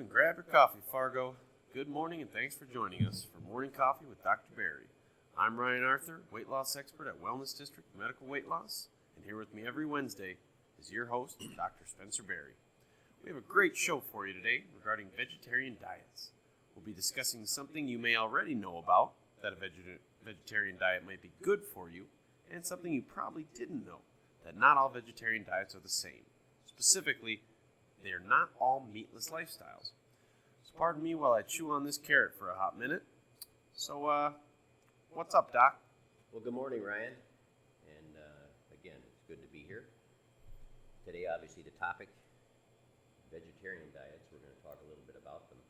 and grab your coffee, Fargo. Good morning and thanks for joining us for Morning Coffee with Dr. Barry. I'm Ryan Arthur, weight loss expert at Wellness District Medical Weight Loss, and here with me every Wednesday is your host, Dr. Spencer Barry. We have a great show for you today regarding vegetarian diets. We'll be discussing something you may already know about, that a vegetarian diet might be good for you, and something you probably didn't know, that not all vegetarian diets are the same. Specifically, they are not all meatless lifestyles. So pardon me while I chew on this carrot for a hot minute. So, what's up, Doc? Well, good morning, Ryan. And again, it's good to be here. Today, obviously, the topic, vegetarian diets. We're going to talk a little bit about them.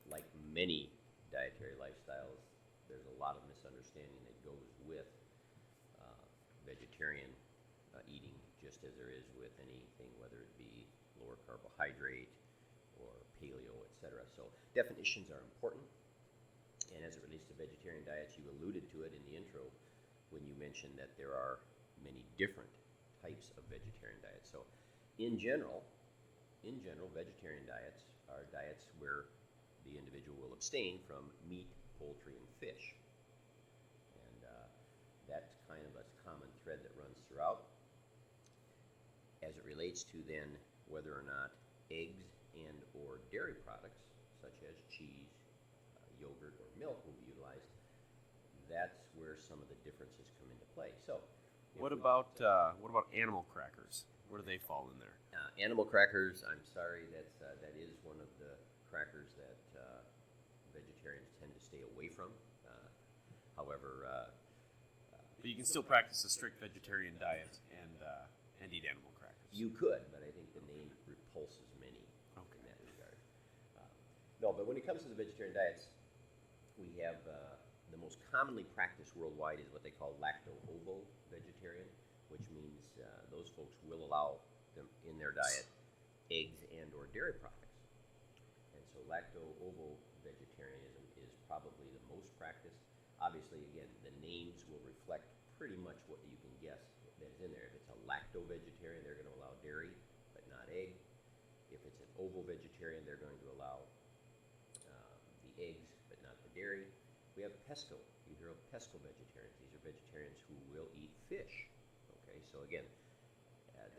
Like many dietary lifestyles, there's a lot of misunderstanding that goes with vegetarian eating, just as there is with anything, whether it be lower carbohydrate or paleo, etc. So definitions are important. And as it relates to vegetarian diets, you alluded to it in the intro when you mentioned that there are many different types of vegetarian diets. So in general, vegetarian diets are diets where the individual will abstain from meat, poultry, and fish. And that's kind of a common thread that runs throughout. As it relates to then whether or not eggs and or dairy products, such as cheese, yogurt, or milk will be utilized, that's where some of the differences come into play. So, What about animal crackers? Where do they fall in there? Animal crackers, I'm sorry, that is one of the crackers that vegetarians tend to stay away from. However, But you can still practice a strict vegetarian diet and eat animal crackers. you could, but I think the name repulses many in that regard. No, but when it comes to the vegetarian diets, we have the most commonly practiced worldwide is what they call lacto-ovo vegetarian, which means those folks will allow them in their diet eggs and or dairy products. And so lacto-ovo vegetarianism is probably the most practiced. Obviously, again, the names will reflect pretty much what you can guess that is in there. If it's a lacto-vegetarian, they're going to allow dairy, but not egg. If it's an ovo-vegetarian, they're going to allow the eggs, but not the dairy. We have Pesco. You hear of Pesco vegetarians. These are vegetarians who will eat fish. Okay, so again,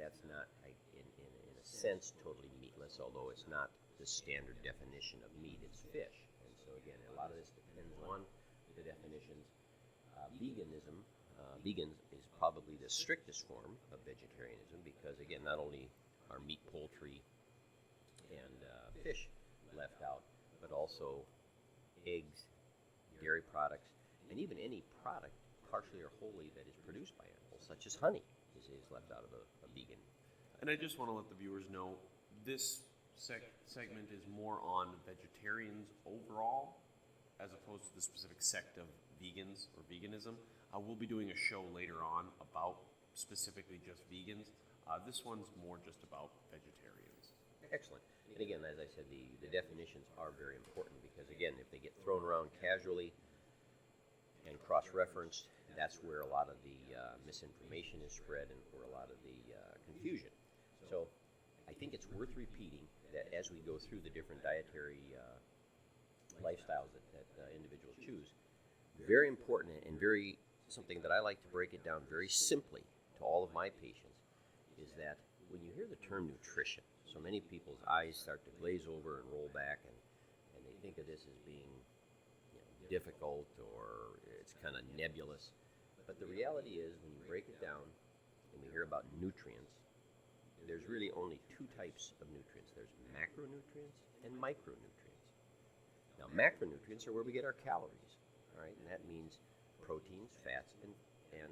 that's not, in a sense, totally meatless, although it's not the standard definition of meat. It's fish. And so again, a lot of this depends on the definitions. Vegan is probably the strictest form of vegetarianism because, again, not only are meat, poultry, and fish left out, but also eggs, dairy products, and even any product, partially or wholly, that is produced by animals, such as honey, is left out of a vegan. And I just want to let the viewers know, this segment is more on vegetarians overall, as opposed to the specific sect of vegans or veganism. We'll be doing a show later on about specifically just vegans. This one's more just about vegetarians. Excellent. And again, as I said, the definitions are very important because, again, if they get thrown around casually and cross-referenced, that's where a lot of the misinformation is spread and where a lot of the confusion. So I think it's worth repeating that as we go through the different dietary lifestyles that individuals choose, very important and very something that I like to break it down very simply to all of my patients is that when you hear the term nutrition, so many people's eyes start to glaze over and roll back and they think of this as being difficult or it's kind of nebulous. But the reality is when you break it down and we hear about nutrients, there's really only two types of nutrients. There's macronutrients and micronutrients. Now, macronutrients are where we get our calories, all right? And that means proteins, fats, and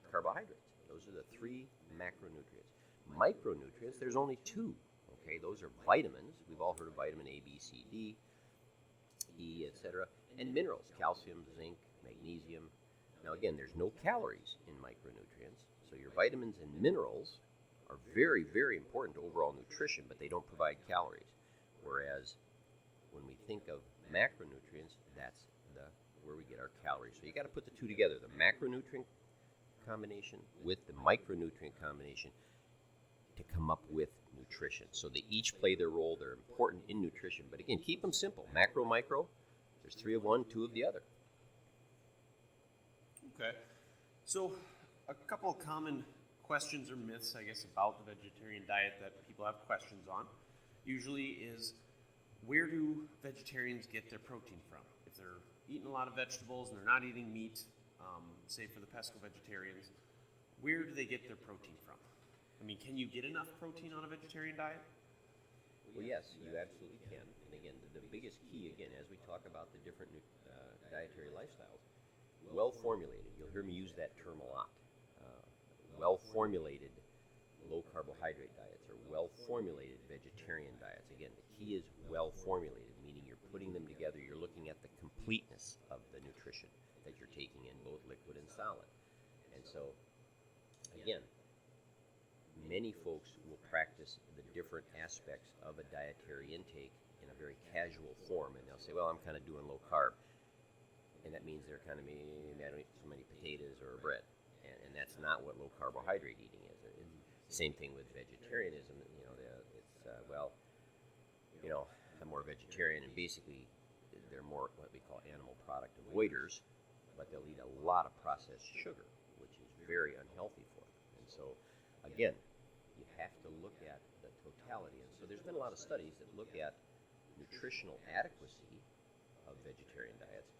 carbohydrates. Those are the three macronutrients. Micronutrients, there's only two, okay? Those are vitamins. We've all heard of vitamin A, B, C, D, E, etc. And minerals, calcium, zinc, magnesium. Now, again, there's no calories in micronutrients. So your vitamins and minerals are very, very important to overall nutrition, but they don't provide calories. Whereas when we think of macronutrients, that's where we get our calories. So you got to put the two together, the macronutrient combination with the micronutrient combination, to come up with nutrition. So they each play their role. They're important in nutrition. But again, keep them simple. Macro, micro, there's 3 of one, 2 of the other. Okay. So a couple of common questions or myths, I guess, about the vegetarian diet that people have questions on usually is, where do vegetarians get their protein from? If they're eating a lot of vegetables and they're not eating meat, say for the Pesco vegetarians, where do they get their protein from? I mean, can you get enough protein on a vegetarian diet? Well, yes, you absolutely can. And again, the biggest key, again, as we talk about the different dietary lifestyles, well-formulated, you'll hear me use that term a lot, well-formulated low-carbohydrate diets or well-formulated vegetarian diets. Again, the key is well-formulated, meaning you're putting them together, you're looking at the completeness of the nutrition that you're taking in, both liquid and solid. And so, again, many folks will practice the different aspects of a dietary intake in a very casual form, and they'll say, well, I'm kind of doing low carb, and that means they're kind of, maybe I don't eat so many potatoes or bread, and that's not what low carbohydrate eating is. It's the same thing with vegetarianism. I'm more vegetarian, and basically they're more what we call animal product avoiders, but they'll eat a lot of processed sugar, which is very unhealthy for them. And so, again, you have to look at the totality. And so there's been a lot of studies that look at nutritional adequacy of vegetarian diets,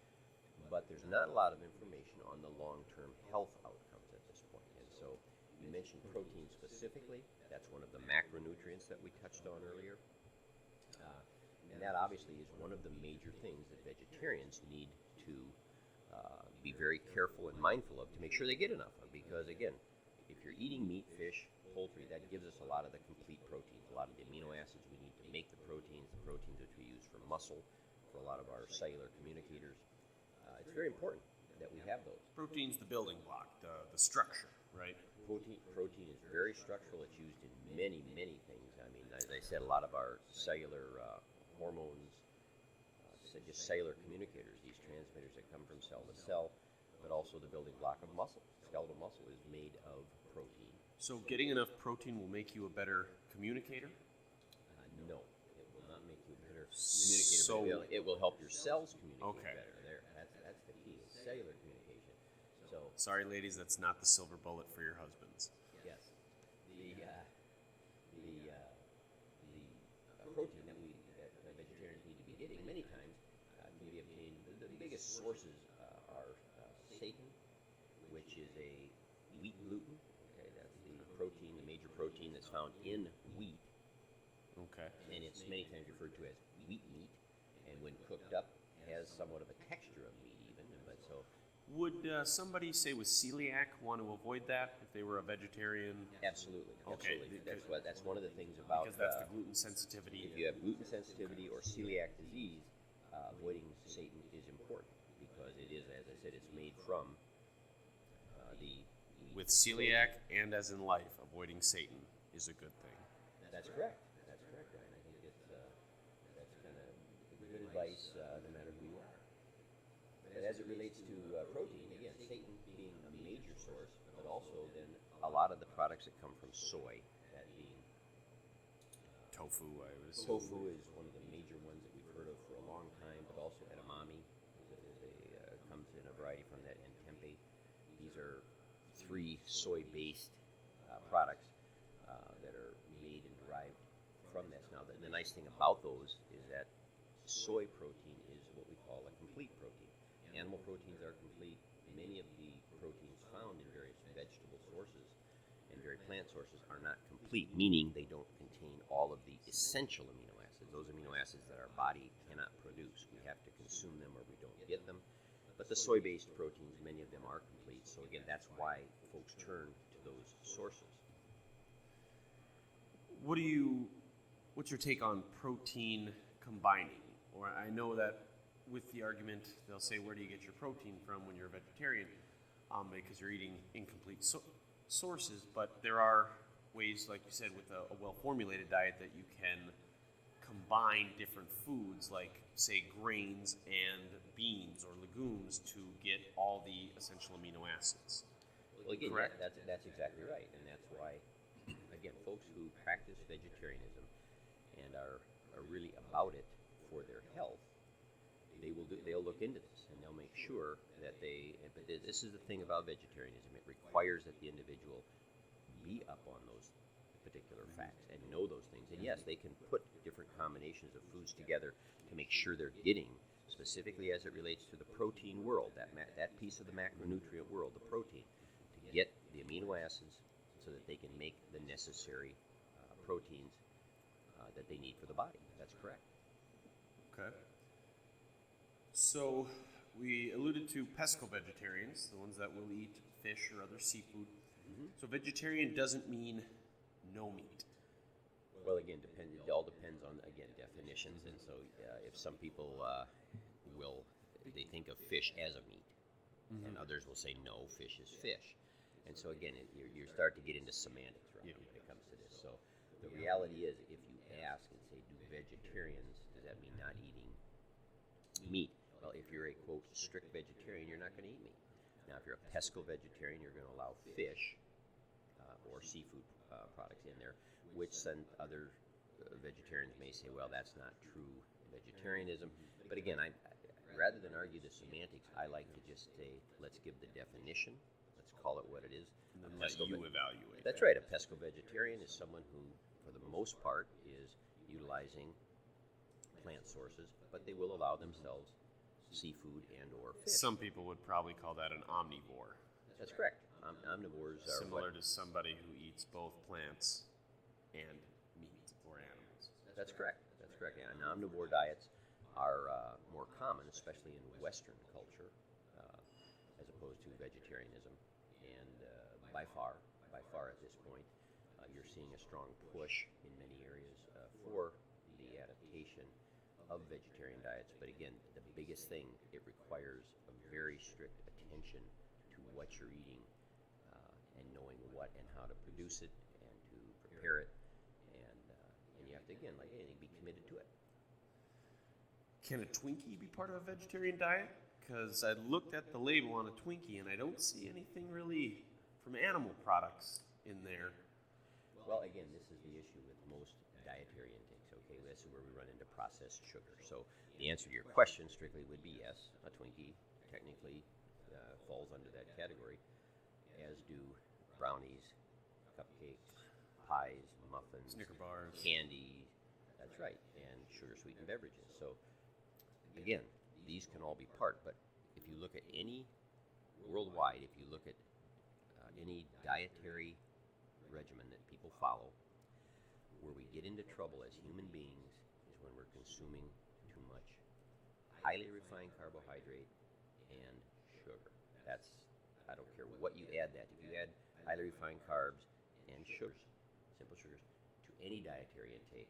but there's not a lot of information on the long-term health outcomes at this point. And so you mentioned protein specifically. That's one of the macronutrients that we touched on earlier. And that obviously is one of the major things that vegetarians need to be very careful and mindful of to make sure they get enough of. Because again, if you're eating meat, fish, poultry, that gives us a lot of the complete proteins, a lot of the amino acids we need to make the proteins which we use for muscle, for a lot of our cellular communicators. It's very important that we have those. Protein's the building block, the structure, right? Protein is very structural. It's used in many, many things. I mean, as I said, a lot of our cellular hormones, just cellular communicators, these transmitters that come from cell to cell, but also the building block of muscle. Skeletal muscle is made of protein. So getting enough protein will make you a better communicator? No, it will not make you a better communicator. It will help your cells communicate better. That's the key, is cellular communication. So, sorry, ladies, that's not the silver bullet for your husbands. Yes. The protein that vegetarians need to be getting many times can be obtained. The biggest sources are seitan, which is a wheat gluten. Okay, that's the protein, the major protein that's found in wheat. Okay. And it's many times referred to as wheat meat, and when cooked up, has somewhat of a texture of meat even. But so, would somebody, say with celiac, want to avoid that if they were a vegetarian? Absolutely. Okay. Absolutely. That's one of the things about because that's the gluten sensitivity. If you have gluten sensitivity or celiac disease, avoiding seitan is important because it is, as I said, it's made from with celiac and as in life, avoiding seitan is a good thing. That's correct. That's correct, Ryan. I think that's kind of good advice no matter who you are. But as it relates to protein, again, seitan being a major source, but also then a lot of the products that come from soy, that being tofu, I would assume. Tofu is one of the major ones that we've heard of for a long time, but also edamame comes in a variety from that, and tempeh. These are 3 soy-based products that are made and derived from this. Now, the nice thing about those is that soy protein is what we call a complete protein. Animal proteins are complete. Many of the proteins found in various vegetable sources and various plant sources are not complete, meaning they don't contain all of the essential amino acids, those amino acids that our body cannot produce. We have to consume them or we don't get them. But the soy-based proteins, many of them are complete. So again, that's why folks turn to those sources. What's your take on protein combining? Or I know that with the argument, they'll say, where do you get your protein from when you're a vegetarian? Because you're eating incomplete sources. But there are ways, like you said, with a well-formulated diet that you can combine different foods, like, say, grains and beans or legumes to get all the essential amino acids. Well, again, correct? That's exactly right. And that's why, again, folks who practice vegetarianism and are really about it for their health, they'll look into this and they'll make sure that but this is the thing about vegetarianism. It requires that the individual be up on those particular facts and know those things. And yes, they can put different combinations of foods together to make sure they're getting, specifically as it relates to the protein world, that piece of the macronutrient world, the protein, to get the amino acids so that they can make the necessary proteins that they need for the body. That's correct. Okay. So we alluded to pesco vegetarians, the ones that will eat fish or other seafood. Mm-hmm. So vegetarian doesn't mean no meat. Well, again, it all depends on, again, definitions. And so if some people they think of fish as a meat, mm-hmm. and others will say, no, fish is fish. And so, again, you start to get into semantics, right, when it comes to this. So the reality is, if you ask and say, do vegetarians, does that mean not eating meat? Well, if you're a, quote, strict vegetarian, you're not going to eat meat. Now, if you're a pesco vegetarian, you're going to allow fish or seafood products in there, which then other vegetarians may say, well, that's not true vegetarianism. But again, rather than argue the semantics, I like to just say, let's give the definition. Let's call it what it is. And then let you evaluate. That's right. A pesco vegetarian is someone who, for the most part, is utilizing plant sources, but they will allow themselves seafood and or fish. Some people would probably call that an omnivore. That's correct. Omnivores are similar to somebody who eats both plants and meat or animals. That's correct. That's correct. Yeah, and omnivore diets are more common, especially in Western culture, as opposed to vegetarianism. And by far at this point, you're seeing a strong push in many areas for the adaptation of vegetarian diets. But again, the biggest thing, it requires a very strict attention to what you're eating and knowing what and how to produce it and to prepare it. And you have to, again, like anything, be committed to it. Can a Twinkie be part of a vegetarian diet? Because I looked at the label on a Twinkie and I don't see anything really from animal products in there. Well, again, this is the issue with most dietary intakes, okay? This is where we run into processed sugar. So the answer to your question strictly would be yes. A Twinkie technically falls under that category, as do brownies, cupcakes, pies, muffins, Snicker bars, candy. That's right, and sugar-sweetened beverages. So again, these can all be part, but if you look at any worldwide, if you look at any dietary regimen that people follow, where we get into trouble as human beings is when we're consuming too much highly refined carbohydrate and sugar. I don't care what you add that. If you add highly refined carbs and sugars, simple sugars, to any dietary intake,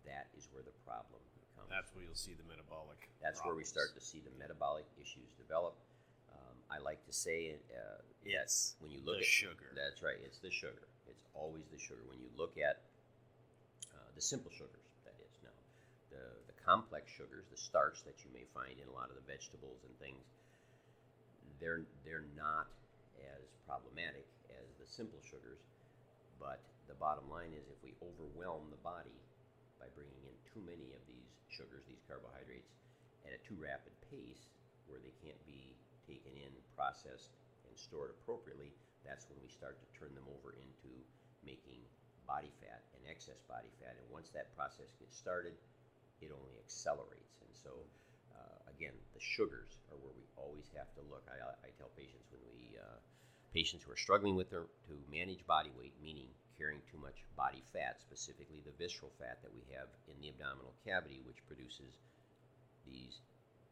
that is where the problem comes. That's where you'll see the metabolic That's problems. Where we start to see the metabolic issues develop. I like to say, yes, when you look the at sugar. That's right. It's the sugar. It's always the sugar. When you look at the simple sugars, that is now, the complex sugars, the starch that you may find in a lot of the vegetables and things, they're not as problematic as the simple sugars. But the bottom line is, if we overwhelm the body by bringing in too many of these sugars, these carbohydrates, at a too rapid pace, where they can't be taken in, processed, and stored appropriately, that's when we start to turn them over into making body fat and excess body fat. And once that process gets started, it only accelerates. And so, again, the sugars are where we always have to look. I tell patients patients who are struggling with to manage body weight, meaning carrying too much body fat, specifically the visceral fat that we have in the abdominal cavity, which produces these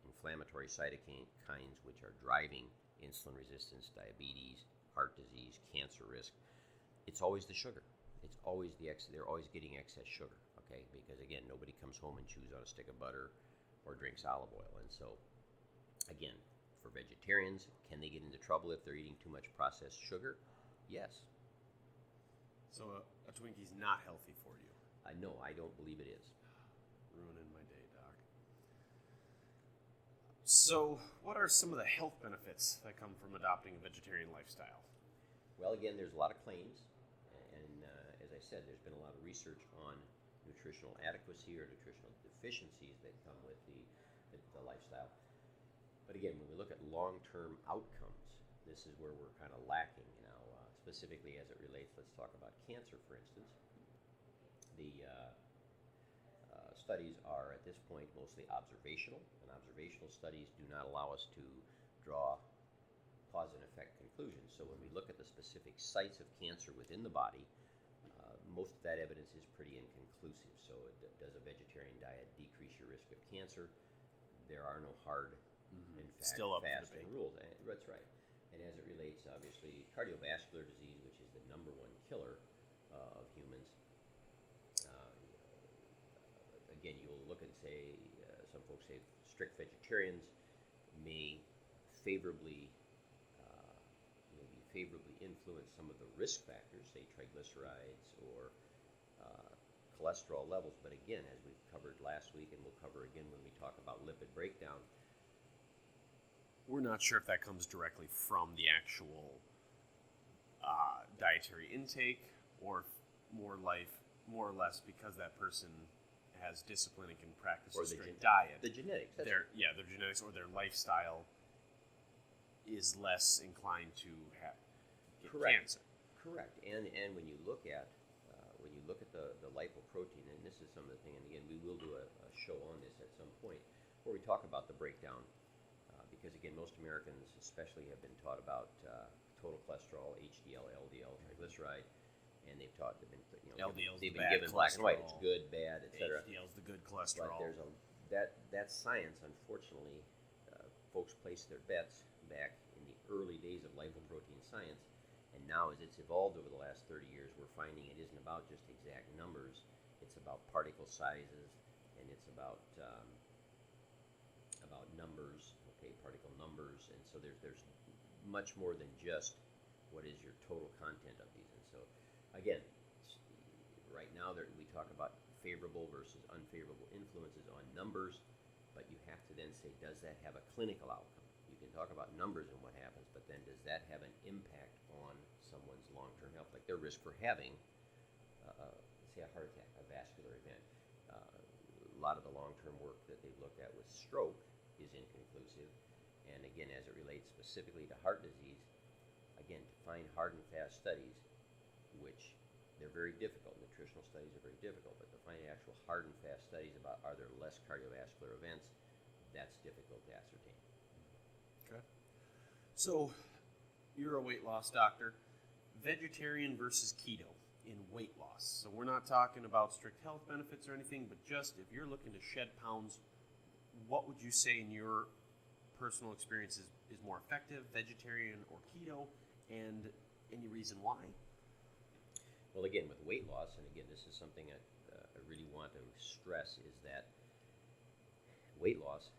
inflammatory cytokines which are driving insulin resistance, diabetes, heart disease, cancer risk. It's always the sugar. It's always they're always getting excess sugar, okay? Because again, nobody comes home and chews on a stick of butter or drinks olive oil. And so, again, for vegetarians, can they get into trouble if they're eating too much processed sugar? Yes. So a Twinkie's not healthy for you? No, I don't believe it is. Ruining my day, Doc. So what are some of the health benefits that come from adopting a vegetarian lifestyle? Well, again, there's a lot of claims, and as I I said, there's been a lot of research on nutritional adequacy or nutritional deficiencies that come with the lifestyle. But again, when we look at long-term outcomes, this is where we're kind of lacking. Specifically as it relates, let's talk about cancer, for instance. The studies are at this point mostly observational, and observational studies do not allow us to draw cause and effect conclusions. So when we look at the specific sites of cancer within the body, most of that evidence is pretty inconclusive. So does a vegetarian diet decrease your risk of cancer? There are no hard and fasting rules. That's right. And as it relates, obviously, cardiovascular disease, which is the number one killer of humans, again, you'll look and say, some folks say strict vegetarians may favorably influence some of the risk factors, say triglycerides or cholesterol levels. But again, as we've covered last week and we'll cover again when we talk about lipid breakdown, we're not sure if that comes directly from the actual dietary intake or more or less because that person has discipline and can practice a strict diet. The genetics. Their genetics or their lifestyle is less inclined to get cancer. Correct. And when you look at the lipoprotein, and this is some of the thing, and again, we will do a show on this at some point where we talk about the breakdown. Because again, most Americans especially have been taught about total cholesterol, HDL, LDL, triglyceride, and they've been given black and white. It's good, bad, etc. HDL is the good cholesterol. But that science, unfortunately, folks place their bets back in the early days of lipoprotein science, and now as it's evolved over the last 30 years, we're finding it isn't about just exact numbers. It's about particle sizes, and it's about numbers. Particle numbers, and so there's much more than just what is your total content of these. And so again, right now we talk about favorable versus unfavorable influences on numbers, but you have to then say, does that have a clinical outcome? You can talk about numbers and what happens, but then does that have an impact on someone's long-term health, like their risk for having say a heart attack, a vascular event? A lot of the long-term work that they've looked at with stroke is inconclusive. And again, as it relates specifically to heart disease, again, to find hard and fast studies, which they're very difficult, nutritional studies are very difficult, but to find actual hard and fast studies about are there less cardiovascular events, that's difficult to ascertain. Okay. So, you're a weight loss doctor. Vegetarian versus keto in weight loss. So we're not talking about strict health benefits or anything, but just if you're looking to shed pounds, what would you say in your personal experience is more effective, vegetarian or keto, and any reason why? Well, again, with weight loss, and again, this is something I really want to stress, is that weight loss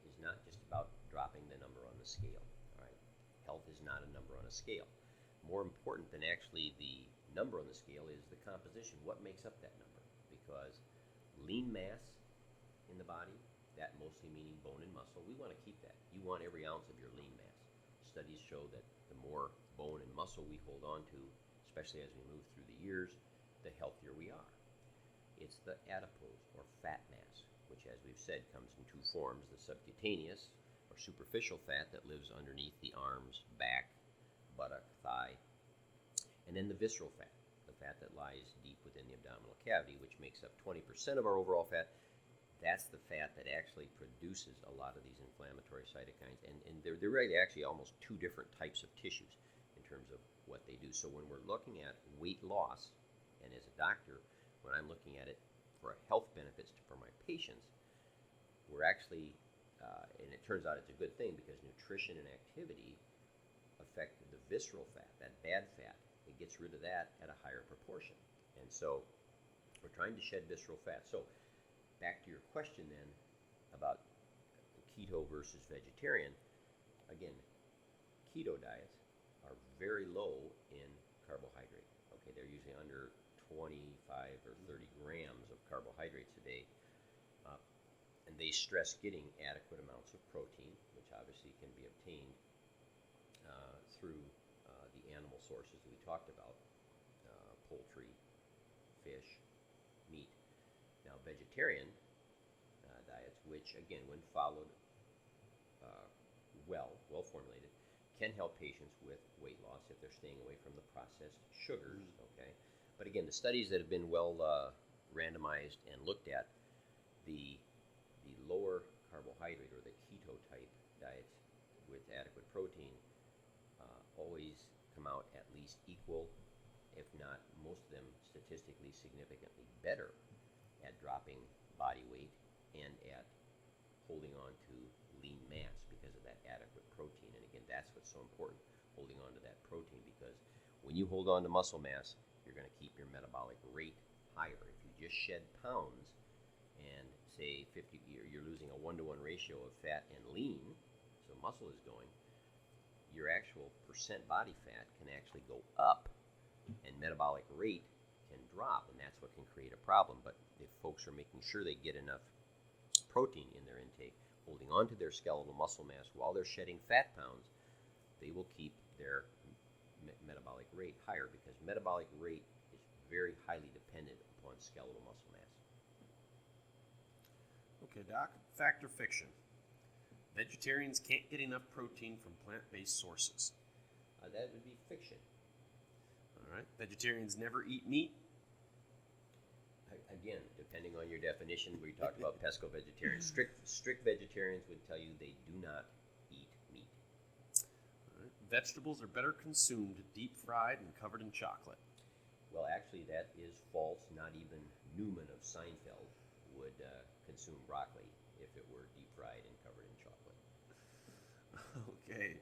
is not just about dropping the number on the scale. All right? Health is not a number on a scale. More important than actually the number on the scale is the composition. What makes up that number? Because lean mass in the body, that mostly meaning bone and muscle, we want to keep that. You want every ounce of your lean mass. Studies show that the more bone and muscle we hold on to, especially as we move through the years, the healthier we are. It's the adipose or fat mass, which as we've said comes in two forms, the subcutaneous or superficial fat that lives underneath the arms, back, buttock, thigh, and then the visceral fat, the fat that lies deep within the abdominal cavity, which makes up 20% of our overall fat. That's the fat that actually produces a lot of these inflammatory cytokines. And they're really actually almost two different types of tissues in terms of what they do. So when we're looking at weight loss, and as a doctor, when I'm looking at it for health benefits for my patients, we're actually, and it turns out it's a good thing because nutrition and activity affect the visceral fat, that bad fat. It gets rid of that at a higher proportion. And so we're trying to shed visceral fat. So back to your question then about keto versus vegetarian. Again, keto diets are very low in carbohydrate. Okay, they're usually under 25 or 30 grams of carbohydrates a day. And they stress getting adequate amounts of protein, which obviously can be obtained through the animal sources we talked about, poultry, vegetarian diets, which again, when followed well formulated, can help patients with weight loss if they're staying away from the processed sugars. Okay, but again, the studies that have been well randomized and looked at, the lower carbohydrate or the keto type diets with adequate protein always come out at least equal, if not most of them statistically significantly better at dropping body weight and at holding on to lean mass because of that adequate protein. And again, that's what's so important, holding on to that protein, because when you hold on to muscle mass, you're going to keep your metabolic rate higher. If you just shed pounds and say 50, you're losing a 1-to-1 ratio of fat and lean, so muscle is going, your actual percent body fat can actually go up and metabolic rate can drop, and that's what can create a problem. But if folks are making sure they get enough protein in their intake, holding on to their skeletal muscle mass while they're shedding fat pounds, they will keep their metabolic rate higher, because metabolic rate is very highly dependent upon skeletal muscle mass. Okay, Doc, fact or fiction? Vegetarians can't get enough protein from plant-based sources. That would be fiction. All right. Vegetarians never eat meat. Again, depending on your definition, we talked about pesco vegetarians. Strict vegetarians would tell you they do not eat meat. All right. Vegetables are better consumed deep fried and covered in chocolate. Well, actually, that is false. Not even Newman of Seinfeld would consume broccoli if it were deep fried and covered in chocolate. Okay.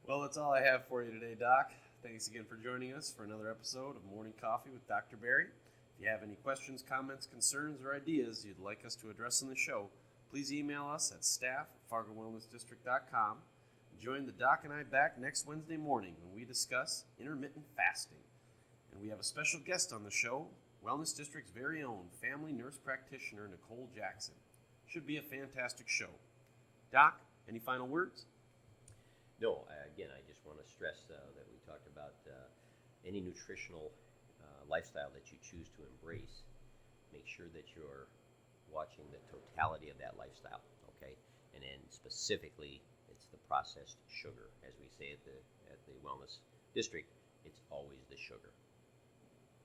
Well, that's all I have for you today, Doc. Thanks again for joining us for another episode of Morning Coffee with Dr. Barry. If you have any questions, comments, concerns, or ideas you'd like us to address in the show, please email us at staff@fargowellnessdistrict.com. Join the Doc and I back next Wednesday morning when we discuss intermittent fasting. And we have a special guest on the show, Wellness District's very own family nurse practitioner, Nicole Jackson. Should be a fantastic show. Doc, any final words? No, again, I just want to stress that we talked about any nutritional lifestyle that you choose to embrace. Make sure that you're watching the totality of that lifestyle, okay? And then specifically, it's the processed sugar. As we say at the Wellness District, it's always the sugar.